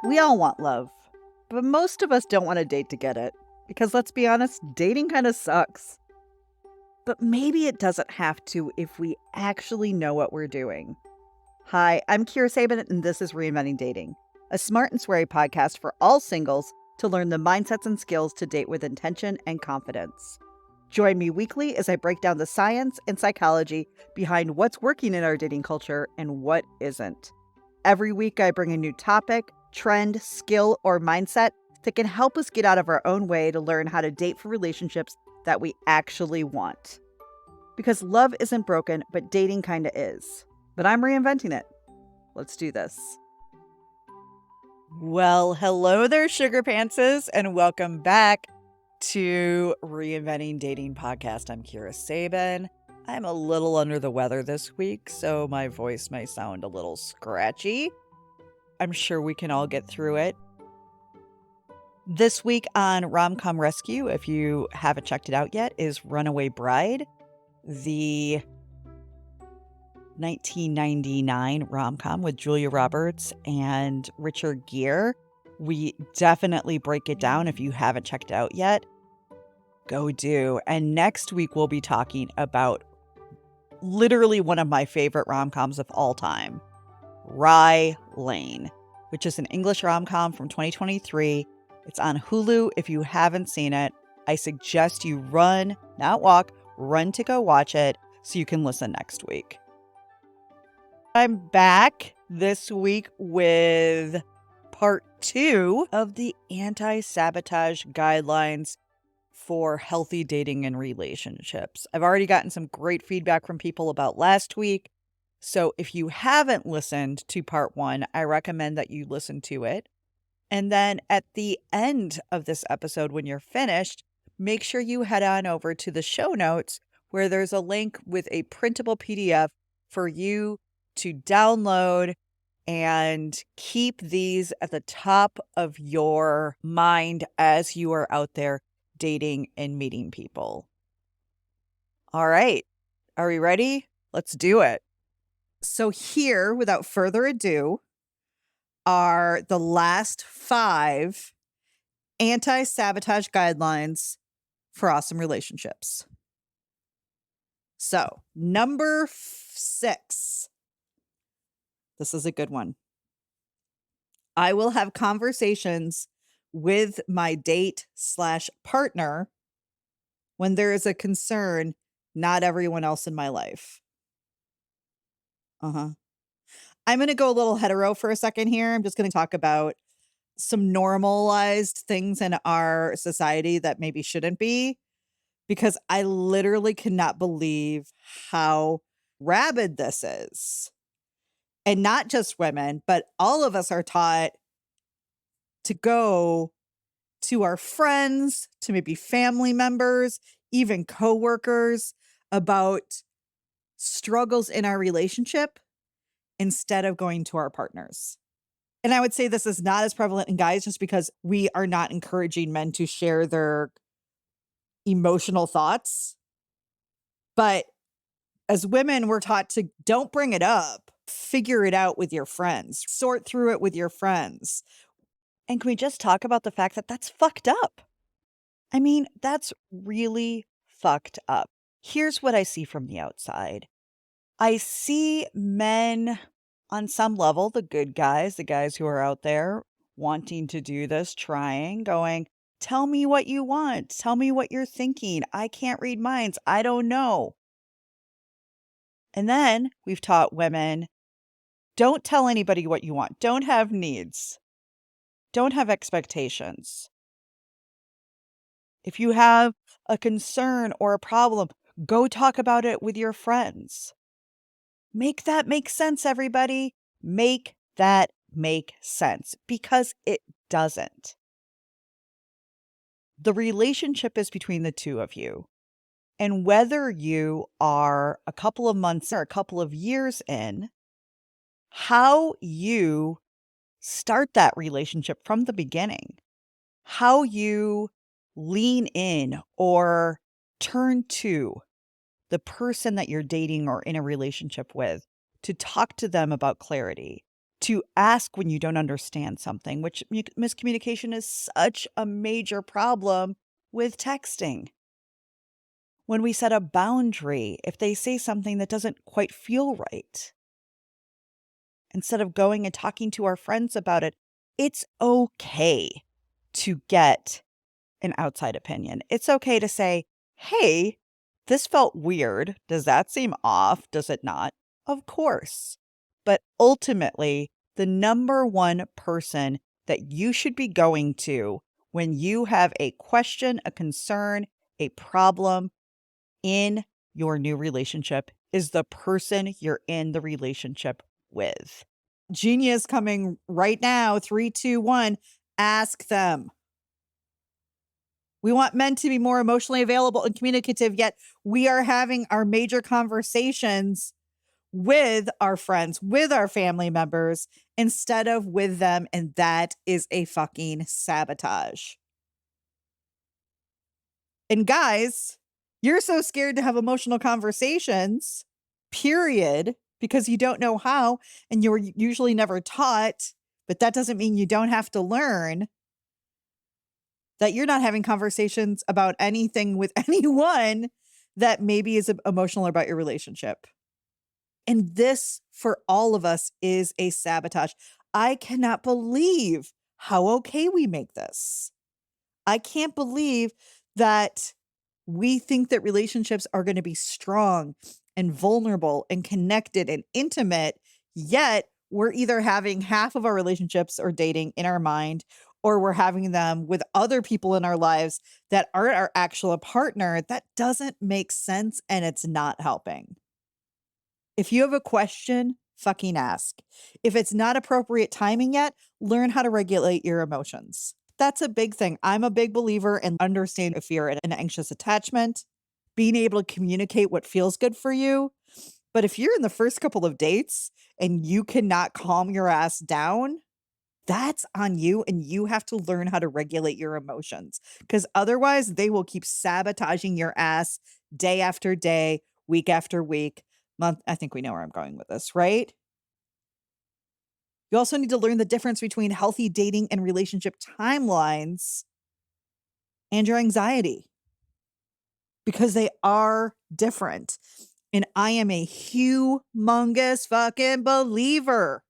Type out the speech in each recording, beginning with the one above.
We all want love, but most of us don't want to date to get it. Because let's be honest, dating kind of sucks. But maybe it doesn't have to if we actually know what we're doing. Hi, I'm Kira Sabin, and this is Reinventing Dating, a smart and sweary podcast for all singles to learn the mindsets and skills to date with intention and confidence. Join me weekly as I break down the science and psychology behind what's working in our dating culture and what isn't. Every week, I bring a new topic, trend, skill, or mindset that can help us get out of our own way to learn how to date for relationships that we actually want. Because love isn't broken, but dating kinda is. But I'm reinventing it. Let's do this. Well, hello there, sugar pantses, and welcome back to Reinventing Dating Podcast. I'm Kira Sabin. I'm a little under the weather this week, so my voice may sound a little scratchy. I'm sure we can all get through it. This week on Rom-Com Rescue, if you haven't checked it out yet, is Runaway Bride, the 1999 rom-com with Julia Roberts and Richard Gere. We definitely break it down. If you haven't checked it out yet, go do. And next week, we'll be talking about literally one of my favorite rom-coms of all time, Rye Lane, which is an English rom-com from 2023. It's on Hulu. If you haven't seen it, I suggest you run, not walk, run to go watch it so you can listen next week. I'm back this week with part 2 of the Anti-Sabotage guidelines for healthy dating and relationships. I've already gotten some great feedback from people about last week. So if you haven't listened to part 1, I recommend that you listen to it. And then at the end of this episode, when you're finished, make sure you head on over to the show notes where there's a link with a printable PDF for you to download and keep these at the top of your mind as you are out there dating and meeting people. All right. Are we ready? Let's do it. So here, without further ado, are the last 5 anti-sabotage guidelines for awesome relationships. So, number 6. This is a good one. I will have conversations with my date/partner when there is a concern, not everyone else in my life. I'm going to go a little hetero for a second here. I'm just going to talk about some normalized things in our society that maybe shouldn't be, because I literally cannot believe how rabid this is. And not just women, but all of us are taught to go to our friends, to maybe family members, even coworkers about struggles in our relationship instead of going to our partners. And I would say this is not as prevalent in guys just because we are not encouraging men to share their emotional thoughts. But as women, we're taught to don't bring it up, figure it out with your friends, sort through it with your friends. And can we just talk about the fact that that's fucked up? I mean, that's really fucked up. Here's what I see from the outside. I see men on some level, the good guys, the guys who are out there wanting to do this, trying, going, tell me what you want. Tell me what you're thinking. I can't read minds. I don't know. And then we've taught women, don't tell anybody what you want. Don't have needs. Don't have expectations. If you have a concern or a problem, go talk about it with your friends. Make that make sense, everybody. Make that make sense, because it doesn't. The relationship is between the two of you. And whether you are a couple of months or a couple of years in, how you start that relationship from the beginning, how you lean in or turn to the person that you're dating or in a relationship with to talk to them about clarity, to ask when you don't understand something, which miscommunication is such a major problem with texting. When we set a boundary, if they say something that doesn't quite feel right, instead of going and talking to our friends about it, it's okay to get an outside opinion. It's okay to say, "Hey, this felt weird. Does that seem off? Does it not?" Of course. But ultimately, the number one person that you should be going to when you have a question, a concern, a problem in your new relationship is the person you're in the relationship with. Genius coming right now. 3, 2, 1. Ask them. We want men to be more emotionally available and communicative, yet we are having our major conversations with our friends, with our family members, instead of with them. And that is a fucking sabotage. And guys, you're so scared to have emotional conversations, period, because you don't know how, and you're usually never taught. But that doesn't mean you don't have to learn that you're not having conversations about anything with anyone that maybe is emotional about your relationship. And this, for all of us, is a sabotage. I cannot believe how okay we make this. I can't believe that we think that relationships are going to be strong and vulnerable and connected and intimate, yet we're either having half of our relationships or dating in our mind, or we're having them with other people in our lives that aren't our actual partner. That doesn't make sense and it's not helping. If you have a question, fucking ask. If it's not appropriate timing yet, learn how to regulate your emotions. That's a big thing. I'm a big believer in understanding fear and an anxious attachment, being able to communicate what feels good for you. But if you're in the first couple of dates and you cannot calm your ass down, that's on you. And you have to learn how to regulate your emotions because otherwise they will keep sabotaging your ass day after day, week after week, month. I think we know where I'm going with this, right? You also need to learn the difference between healthy dating and relationship timelines and your anxiety because they are different. And I am a humongous fucking believer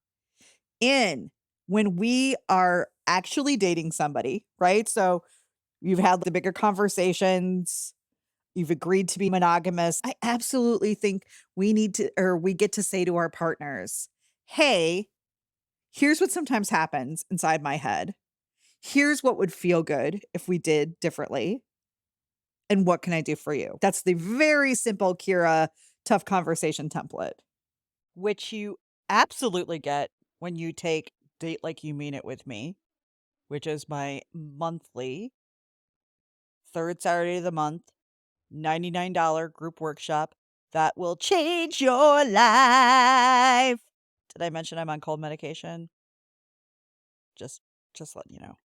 in when we are actually dating somebody, right? So you've had the bigger conversations, you've agreed to be monogamous. I absolutely think we need to, or we get to say to our partners, hey, here's what sometimes happens inside my head. Here's what would feel good if we did differently. And what can I do for you? That's the very simple Kira tough conversation template, which you absolutely get when you take Date Like You Mean It with me, which is my monthly third Saturday of the month, $99 group workshop that will change your life. Did I mention I'm on cold medication? Just just letting you know.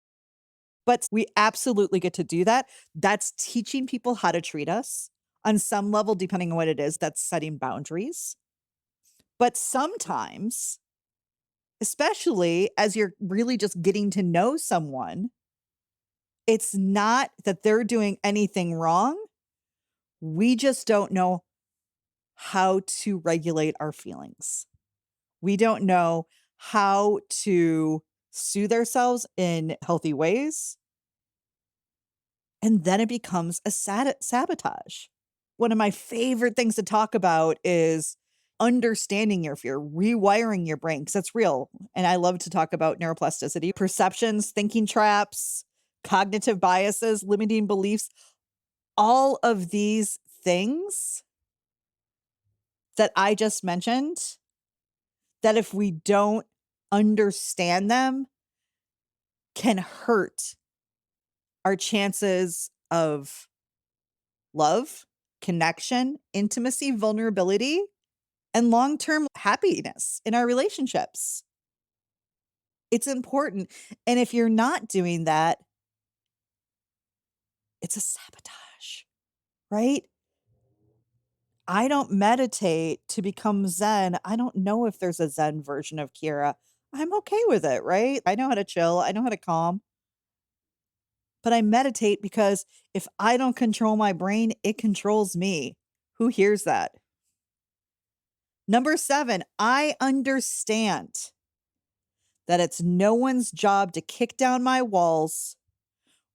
But we absolutely get to do that. That's teaching people how to treat us. On some level, depending on what it is, that's setting boundaries. But sometimes, especially as you're really just getting to know someone, it's not that they're doing anything wrong. We just don't know how to regulate our feelings. We don't know how to soothe ourselves in healthy ways. And then it becomes a sabotage. One of my favorite things to talk about is understanding your fear, rewiring your brain, because that's real. And I love to talk about neuroplasticity, perceptions, thinking traps, cognitive biases, limiting beliefs, all of these things that I just mentioned, that if we don't understand them, can hurt our chances of love, connection, intimacy, vulnerability, and long term happiness in our relationships. It's important. And if you're not doing that, it's a sabotage, right? I don't meditate to become Zen. I don't know if there's a Zen version of Kira. I'm okay with it, right? I know how to chill, I know how to calm, but I meditate because if I don't control my brain, it controls me. Who hears that? Number 7, I understand that it's no one's job to kick down my walls,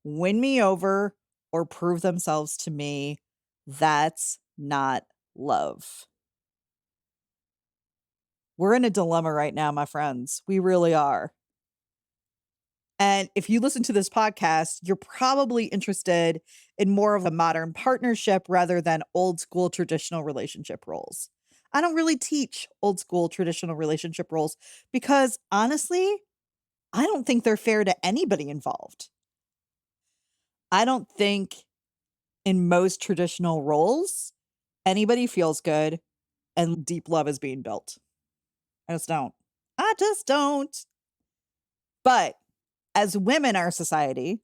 win me over, or prove themselves to me. That's not love. We're in a dilemma right now, my friends. We really are. And if you listen to this podcast, you're probably interested in more of a modern partnership rather than old school traditional relationship roles. I don't really teach old school traditional relationship roles because honestly, I don't think they're fair to anybody involved. I don't think in most traditional roles, anybody feels good and deep love is being built. I just don't. I just don't. But as women in our society,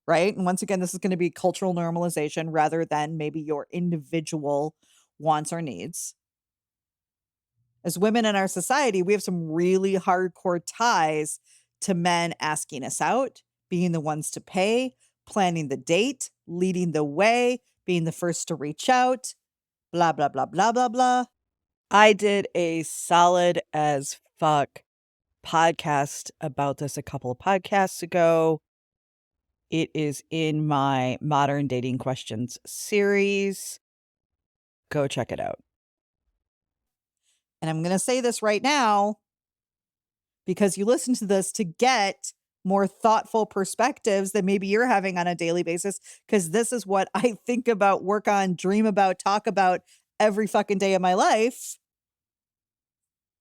right? And once again, this is going to be cultural normalization rather than maybe your individual wants or needs. As women in our society, we have some really hardcore ties to men asking us out, being the ones to pay, planning the date, leading the way, being the first to reach out, blah, blah, blah, blah, blah, blah. I did a solid as fuck podcast about this a couple of podcasts ago. It is in my Modern Dating Questions series. Go check it out. And I'm going to say this right now because you listen to this to get more thoughtful perspectives that maybe you're having on a daily basis. Because this is what I think about, work on, dream about, talk about every fucking day of my life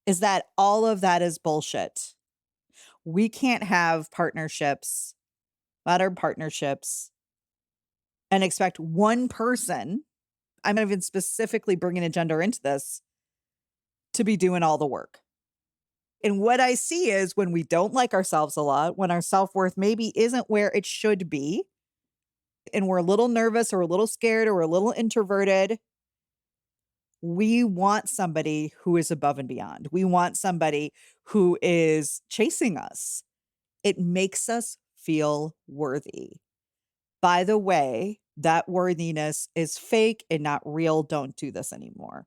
is that all of that is bullshit. We can't have partnerships, modern partnerships, and expect one person, I'm not even specifically bringing a gender into this, to be doing all the work. And what I see is when we don't like ourselves a lot, when our self-worth maybe isn't where it should be, and we're a little nervous or a little scared or a little introverted, we want somebody who is above and beyond. We want somebody who is chasing us. It makes us feel worthy. By the way, that worthiness is fake and not real. Don't do this anymore.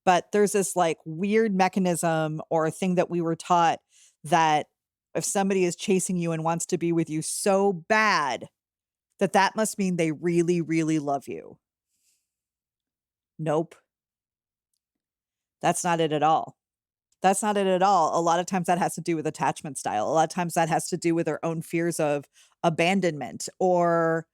But there's this like weird mechanism or a thing that we were taught that if somebody is chasing you and wants to be with you so bad, that that must mean they really, really love you. Nope. That's not it at all. That's not it at all. A lot of times that has to do with attachment style. A lot of times that has to do with our own fears of abandonment or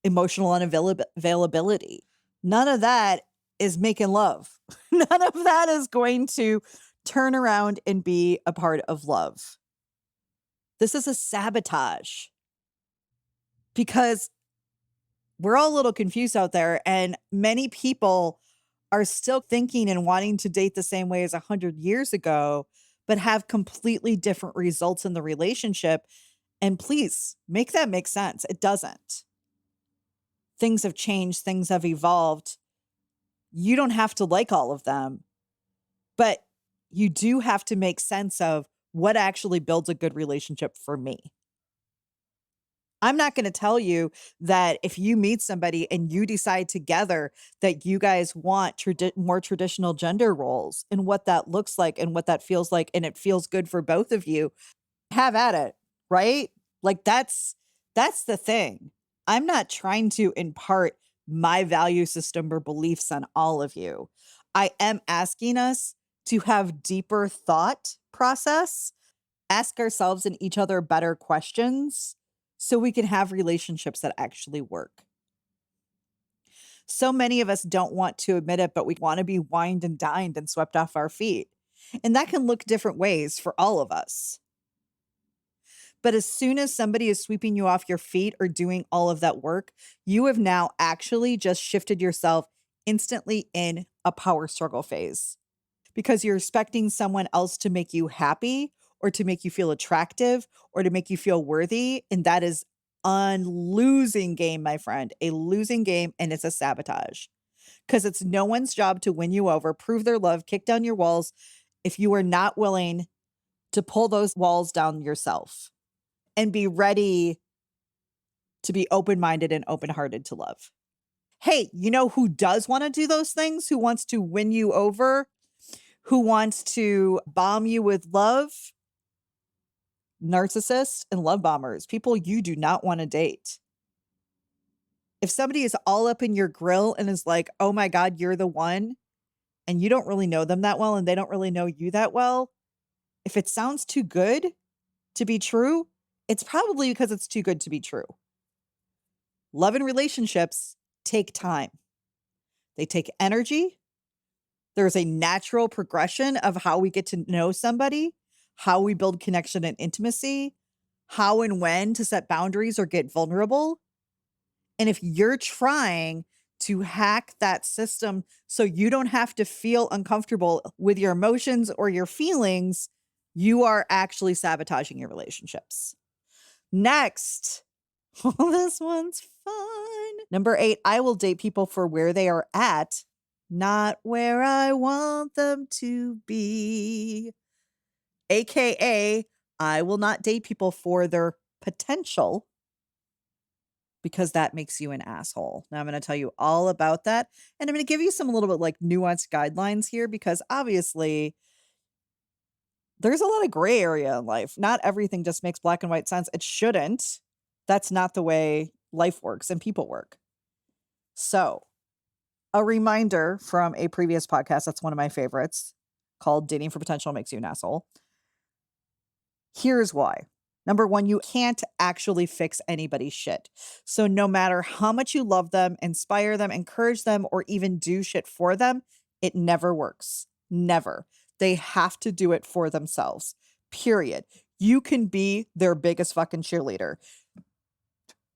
emotional unavailability. None of that is making love. None of that is going to turn around and be a part of love. This is a sabotage because we're all a little confused out there, and many people are still thinking and wanting to date the same way as 100 years ago, but have completely different results in the relationship. And please make that make sense. It doesn't. Things have changed, things have evolved. You don't have to like all of them, but you do have to make sense of what actually builds a good relationship for me. I'm not going to tell you that if you meet somebody and you decide together that you guys want more traditional gender roles and what that looks like and what that feels like, and it feels good for both of you, have at it, right? Like that's the thing. I'm not trying to impart my value system or beliefs on all of you. I am asking us to have deeper thought process, ask ourselves and each other better questions so we can have relationships that actually work. So many of us don't want to admit it, but we want to be wined and dined and swept off our feet. And that can look different ways for all of us. But as soon as somebody is sweeping you off your feet or doing all of that work, you have now actually just shifted yourself instantly in a power struggle phase because you're expecting someone else to make you happy or to make you feel attractive or to make you feel worthy. And that is a losing game, my friend, a losing game. And it's a sabotage because it's no one's job to win you over, prove their love, kick down your walls if you are not willing to pull those walls down yourself and be ready to be open-minded and open-hearted to love. Hey, you know who does want to do those things? Who wants to win you over? Who wants to bomb you with love? Narcissists and love bombers, people you do not want to date. If somebody is all up in your grill and is like, oh my God, you're the one, and you don't really know them that well and they don't really know you that well, if it sounds too good to be true, it's probably because it's too good to be true. Love and relationships take time. They take energy. There's a natural progression of how we get to know somebody, how we build connection and intimacy, how and when to set boundaries or get vulnerable. And if you're trying to hack that system so you don't have to feel uncomfortable with your emotions or your feelings, you are actually sabotaging your relationships. Next, this one's fun. Number 8, I will date people for where they are at, not where I want them to be. AKA, I will not date people for their potential, because that makes you an asshole. Now I'm going to tell you all about that. And I'm going to give you some a little bit like nuanced guidelines here, because obviously there's a lot of gray area in life. Not everything just makes black and white sense. It shouldn't. That's not the way life works and people work. So, a reminder from a previous podcast, that's one of my favorites, called Dating for Potential Makes You an Asshole. Here's why. Number 1, you can't actually fix anybody's shit. So no matter how much you love them, inspire them, encourage them, or even do shit for them, it never works. Never. They have to do it for themselves. Period. You can be their biggest fucking cheerleader.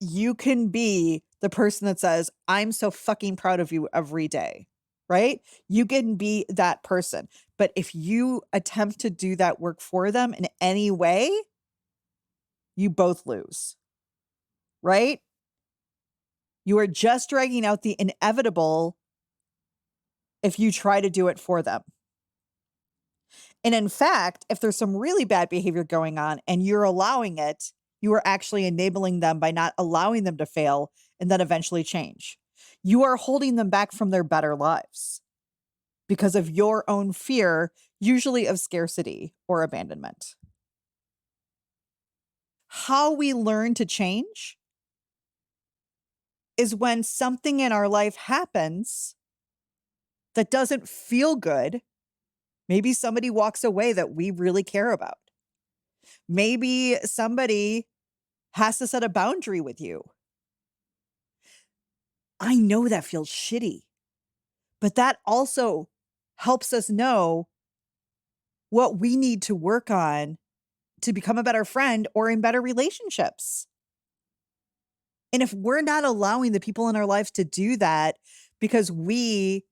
You can be the person that says, I'm so fucking proud of you every day, right? You can be that person. But if you attempt to do that work for them in any way, you both lose, right? You are just dragging out the inevitable if you try to do it for them. And in fact, if there's some really bad behavior going on and you're allowing it, you are actually enabling them by not allowing them to fail and then eventually change. You are holding them back from their better lives because of your own fear, usually of scarcity or abandonment. How we learn to change is when something in our life happens that doesn't feel good. Maybe somebody walks away that we really care about. Maybe somebody has to set a boundary with you. I know that feels shitty, but that also helps us know what we need to work on to become a better friend or in better relationships. And if we're not allowing the people in our lives to do that because we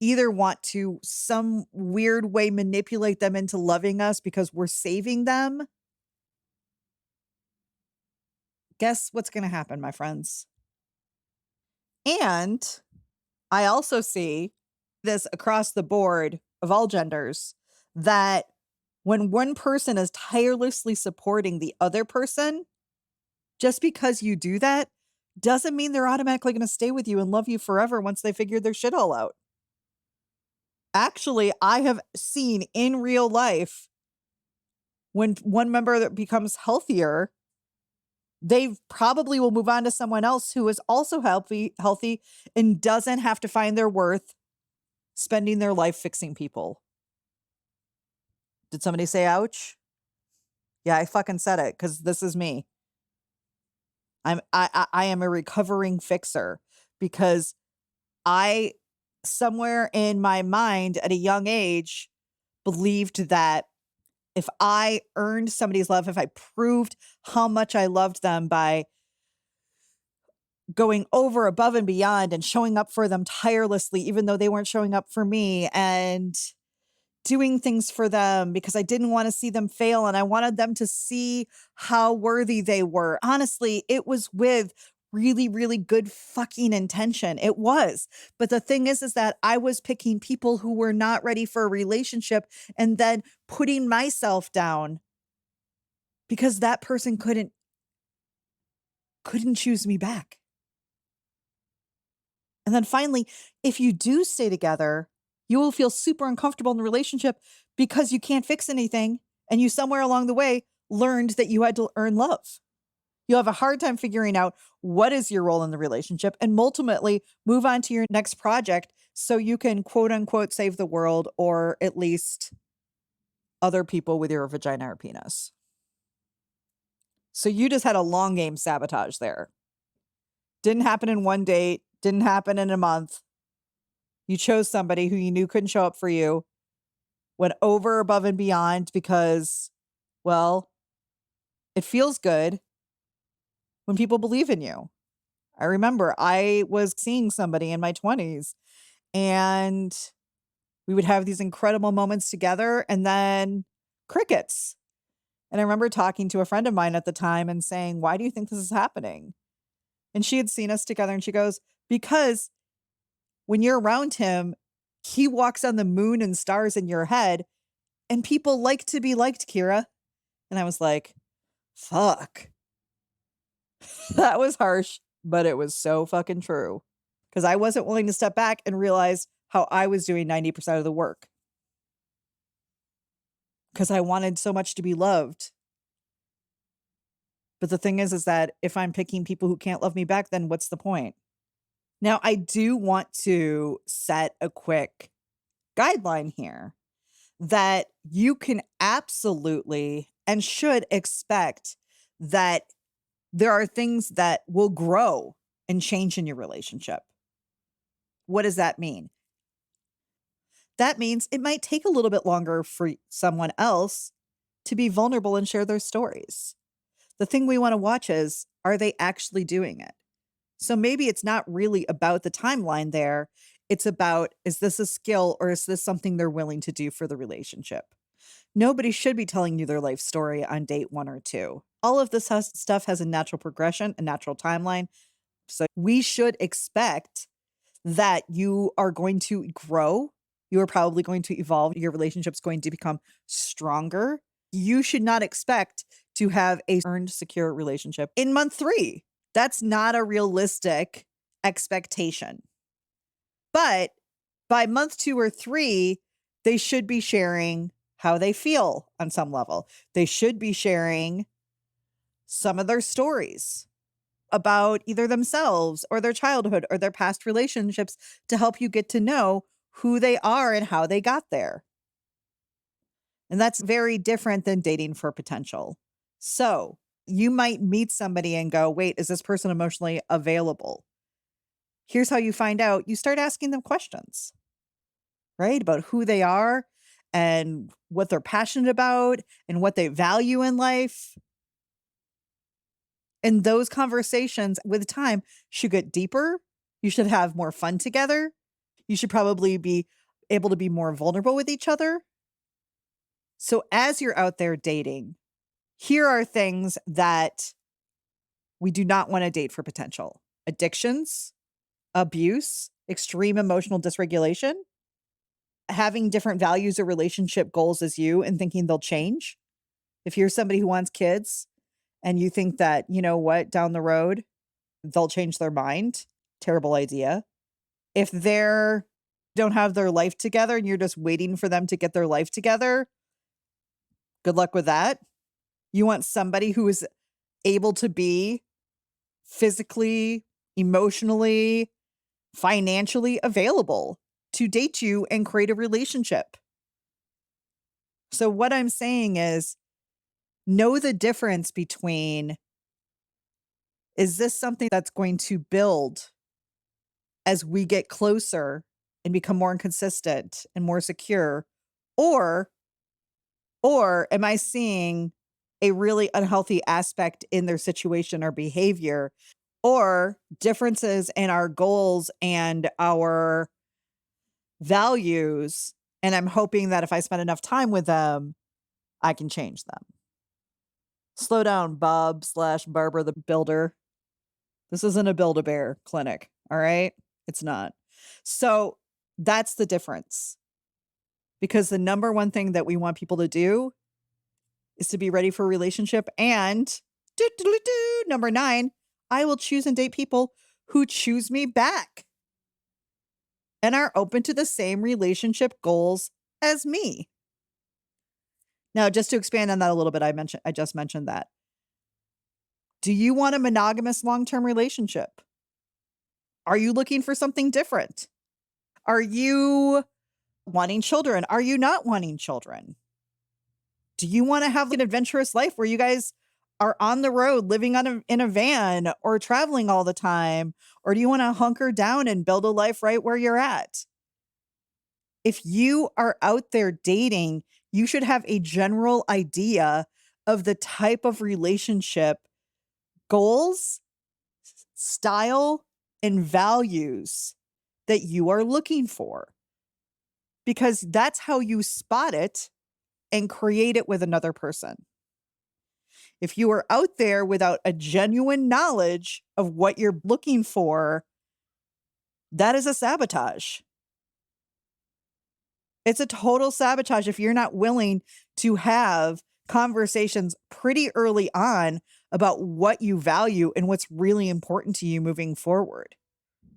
either want to some weird way manipulate them into loving us because we're saving them, guess what's going to happen, my friends? And I also see this across the board of all genders, that when one person is tirelessly supporting the other person, just because you do that doesn't mean they're automatically going to stay with you and love you forever once they figure their shit all out. Actually, I have seen in real life when one member that becomes healthier, they probably will move on to someone else who is also healthy and doesn't have to find their worth spending their life fixing people. Did somebody say ouch? Yeah, I fucking said it because this is me. I am a recovering fixer because I, somewhere in my mind at a young age, believed that if I earned somebody's love, if I proved how much I loved them by going over above and beyond and showing up for them tirelessly, even though they weren't showing up for me, and doing things for them because I didn't want to see them fail and I wanted them to see how worthy they were. Honestly, it was with really, really good fucking intention. It was. But the thing is that I was picking people who were not ready for a relationship and then putting myself down because that person couldn't choose me back. And then finally, if you do stay together, you will feel super uncomfortable in the relationship because you can't fix anything. And you somewhere along the way learned that you had to earn love. You'll have a hard time figuring out what is your role in the relationship and ultimately move on to your next project so you can quote unquote save the world or at least other people with your vagina or penis. So you just had a long game sabotage there. Didn't happen in one date, didn't happen in a month. You chose somebody who you knew couldn't show up for you, went over, above, and beyond because, well, it feels good when people believe in you. I remember I was seeing somebody in my 20s and we would have these incredible moments together and then crickets. And I remember talking to a friend of mine at the time and saying, "Why do you think this is happening?" And she had seen us together and she goes, "Because when you're around him, he walks on the moon and stars in your head, and people like to be liked, Kira." And I was like, fuck. That was harsh, but it was so fucking true. Because I wasn't willing to step back and realize how I was doing 90% of the work. Because I wanted so much to be loved. But the thing is that if I'm picking people who can't love me back, then what's the point? Now, I do want to set a quick guideline here that you can absolutely and should expect that there are things that will grow and change in your relationship. What does that mean? That means it might take a little bit longer for someone else to be vulnerable and share their stories. The thing we want to watch is, are they actually doing it? So maybe it's not really about the timeline there. It's about, is this a skill or is this something they're willing to do for the relationship? Nobody should be telling you their life story on date 1 or 2. All of this stuff has a natural progression, a natural timeline. So we should expect that you are going to grow. You are probably going to evolve. Your relationship's going to become stronger. You should not expect to have a earned, secure relationship in month 3. That's not a realistic expectation. But by month 2 or 3, they should be sharing how they feel on some level. They should be sharing some of their stories about either themselves or their childhood or their past relationships to help you get to know who they are and how they got there. And that's very different than dating for potential. So you might meet somebody and go, wait, is this person emotionally available? Here's how you find out. You start asking them questions, right? About who they are and what they're passionate about and what they value in life. And those conversations with time should get deeper. You should have more fun together. You should probably be able to be more vulnerable with each other. So as you're out there dating, here are things that we do not want to date for potential: addictions, abuse, extreme emotional dysregulation, having different values or relationship goals as you and thinking they'll change. If you're somebody who wants kids and you think that, you know what, down the road, they'll change their mind, terrible idea. If they're don't have their life together and you're just waiting for them to get their life together, good luck with that. You want somebody who is able to be physically, emotionally, financially available to date you and create a relationship. So what I'm saying is, know the difference between, is this something that's going to build as we get closer and become more consistent and more secure? Or am I seeing a really unhealthy aspect in their situation or behavior, or differences in our goals and our values? And I'm hoping that if I spend enough time with them, I can change them. Slow down, Bob/Barbara the Builder. This isn't a Build-A-Bear clinic, all right? It's not. So that's the difference. Because the number one thing that we want people to do is to be ready for a relationship. And number 9, I will choose and date people who choose me back and are open to the same relationship goals as me. Now, just to expand on that a little bit, I just mentioned that. Do you want a monogamous long-term relationship? Are you looking for something different? Are you wanting children? Are you not wanting children? Do you want to have an adventurous life where you guys are on the road living in a van or traveling all the time? Or do you want to hunker down and build a life right where you're at? If you are out there dating, you should have a general idea of the type of relationship goals, style, and values that you are looking for. Because that's how you spot it and create it with another person. If you are out there without a genuine knowledge of what you're looking for, that is a sabotage. It's a total sabotage if you're not willing to have conversations pretty early on about what you value and what's really important to you moving forward.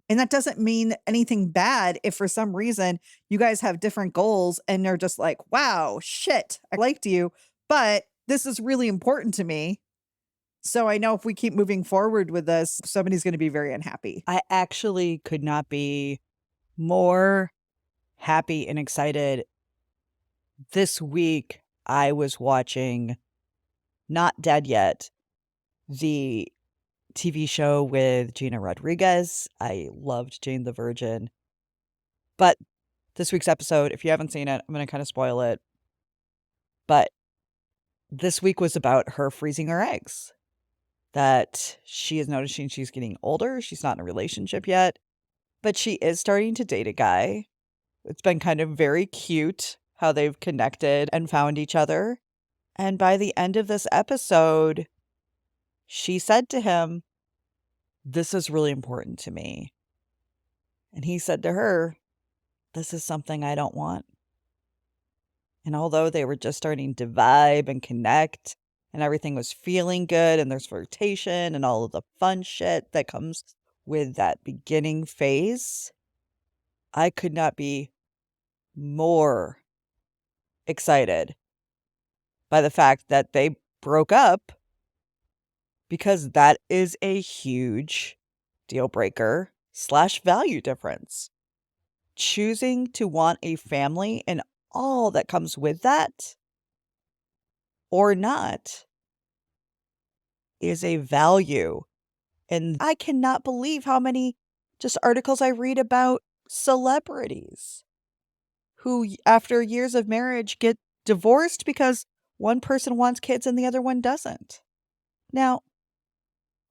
And that doesn't mean anything bad if for some reason you guys have different goals and they're just like, wow, shit, I liked you, but this is really important to me. So I know if we keep moving forward with this, somebody's going to be very unhappy. I actually could not be more happy and excited. This week, I was watching Not Dead Yet, the TV show with Gina Rodriguez. I loved Jane the Virgin. But this week's episode, if you haven't seen it, I'm going to kind of spoil it. But this week was about her freezing her eggs. That she is noticing she's getting older. She's not in a relationship yet, but she is starting to date a guy. It's been kind of very cute how they've connected and found each other. And by the end of this episode, she said to him, "This is really important to me." And he said to her, "This is something I don't want." And although they were just starting to vibe and connect and everything was feeling good and there's flirtation and all of the fun shit that comes with that beginning phase, I could not be more excited by the fact that they broke up, because that is a huge deal breaker / value difference. Choosing to want a family and all that comes with that or not is a value. And I cannot believe how many just articles I read about celebrities who, after years of marriage, get divorced because one person wants kids and the other one doesn't. Now,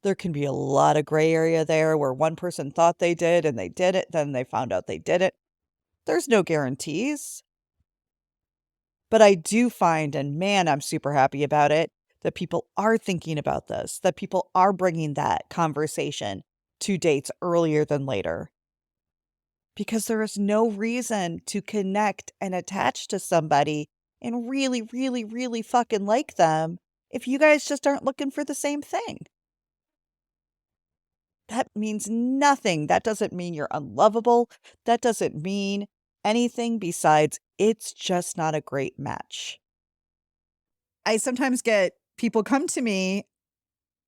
there can be a lot of gray area there where one person thought they did and they did it, then they found out they did it. There's no guarantees. But I do find, and man, I'm super happy about it, that people are thinking about this, that people are bringing that conversation to dates earlier than later. Because there is no reason to connect and attach to somebody and really, really, really fucking like them if you guys just aren't looking for the same thing. That means nothing. That doesn't mean you're unlovable. That doesn't mean anything besides it's just not a great match. I sometimes get people come to me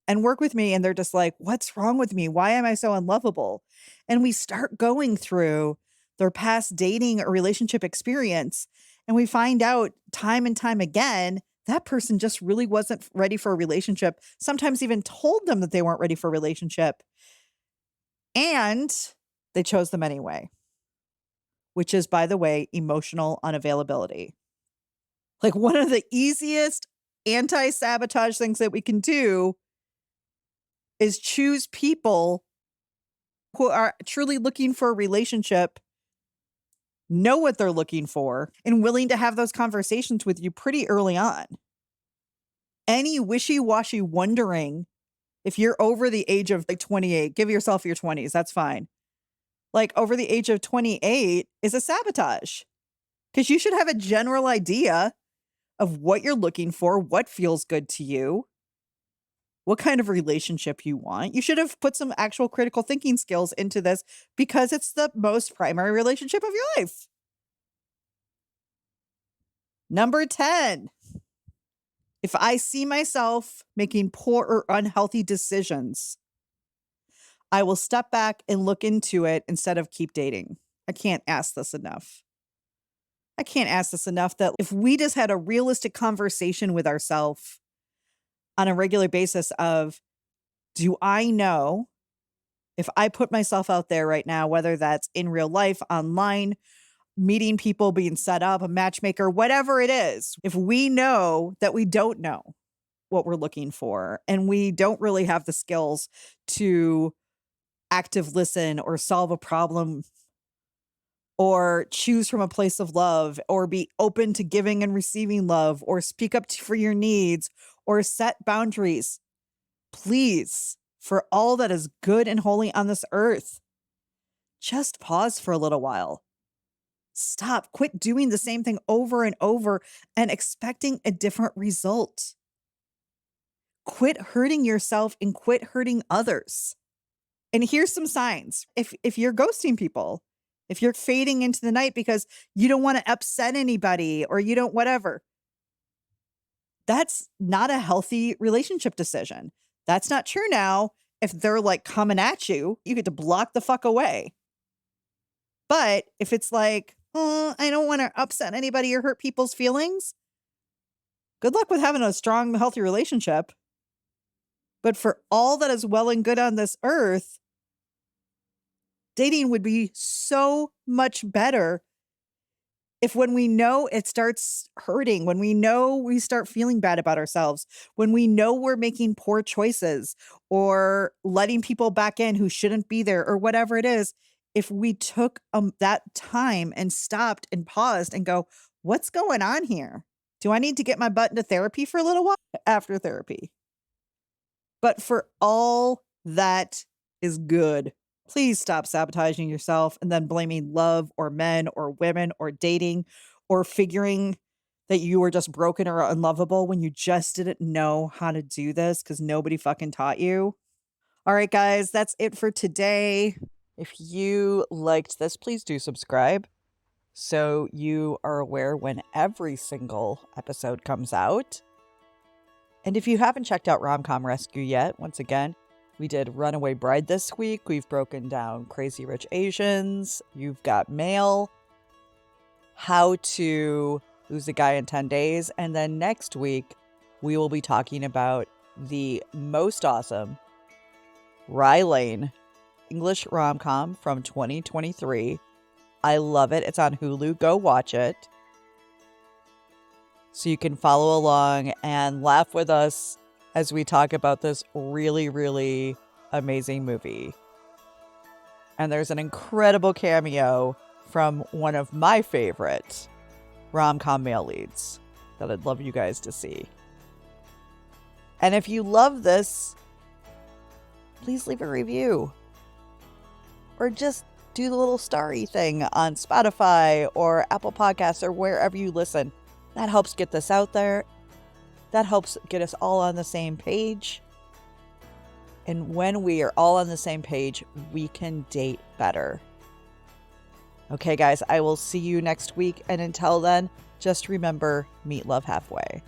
and work with me and they're just like, "What's wrong with me? Why am I so unlovable?" And we start going through their past dating or relationship experience, and we find out time and time again that person just really wasn't ready for a relationship, sometimes even told them that they weren't ready for a relationship, and they chose them anyway, which is, by the way, emotional unavailability. Like, one of the easiest anti-sabotage things that we can do is choose people who are truly looking for a relationship, know what they're looking for, and willing to have those conversations with you pretty early on. Any wishy-washy wondering If you're over the age of like 28, give yourself your 20s. That's fine. Like over the age of 28 is a sabotage because you should have a general idea of what you're looking for, what feels good to you, what kind of relationship you want. You should have put some actual critical thinking skills into this because it's the most primary relationship of your life. Number 10. If I see myself making poor or unhealthy decisions, I will step back and look into it instead of keep dating. I can't ask this enough. I can't ask this enough that if we just had a realistic conversation with ourselves on a regular basis of, do I know if I put myself out there right now, whether that's in real life, online, meeting people, being set up, a matchmaker, whatever it is, if we know that we don't know what we're looking for and we don't really have the skills to active listen or solve a problem or choose from a place of love or be open to giving and receiving love or speak up for your needs or set boundaries, please, for all that is good and holy on this earth, just pause for a little while. Stop. Quit doing the same thing over and over and expecting a different result. Quit hurting yourself and quit hurting others. And here's some signs. If you're ghosting people, if you're fading into the night because you don't want to upset anybody or you don't whatever, that's not a healthy relationship decision. That's not true now. If they're like coming at you, you get to block the fuck away. But if it's like, oh, I don't want to upset anybody or hurt people's feelings, good luck with having a strong, healthy relationship. But for all that is well and good on this earth, dating would be so much better if when we know it starts hurting, when we know we start feeling bad about ourselves, when we know we're making poor choices or letting people back in who shouldn't be there or whatever it is, if we took that time and stopped and paused and go, what's going on here? Do I need to get my butt into therapy for a little while? After therapy. But for all that is good, please stop sabotaging yourself and then blaming love or men or women or dating or figuring that you were just broken or unlovable when you just didn't know how to do this because nobody fucking taught you. All right, guys, that's it for today. If you liked this, please do subscribe so you are aware when every single episode comes out. And if you haven't checked out Rom-Com Rescue yet, once again, we did Runaway Bride this week. We've broken down Crazy Rich Asians. You've got Mail. How to Lose a Guy in 10 Days. And then next week, we will be talking about the most awesome Rye Lane English rom-com from 2023. I love it. It's on Hulu. Go watch it. So you can follow along and laugh with us as we talk about this really, really amazing movie. And there's an incredible cameo from one of my favorite rom-com male leads that I'd love you guys to see. And if you love this, please leave a review. Or just do the little starry thing on Spotify or Apple Podcasts or wherever you listen. That helps get this out there. That helps get us all on the same page. And when we are all on the same page, we can date better. Okay, guys, I will see you next week. And until then, just remember, meet love halfway.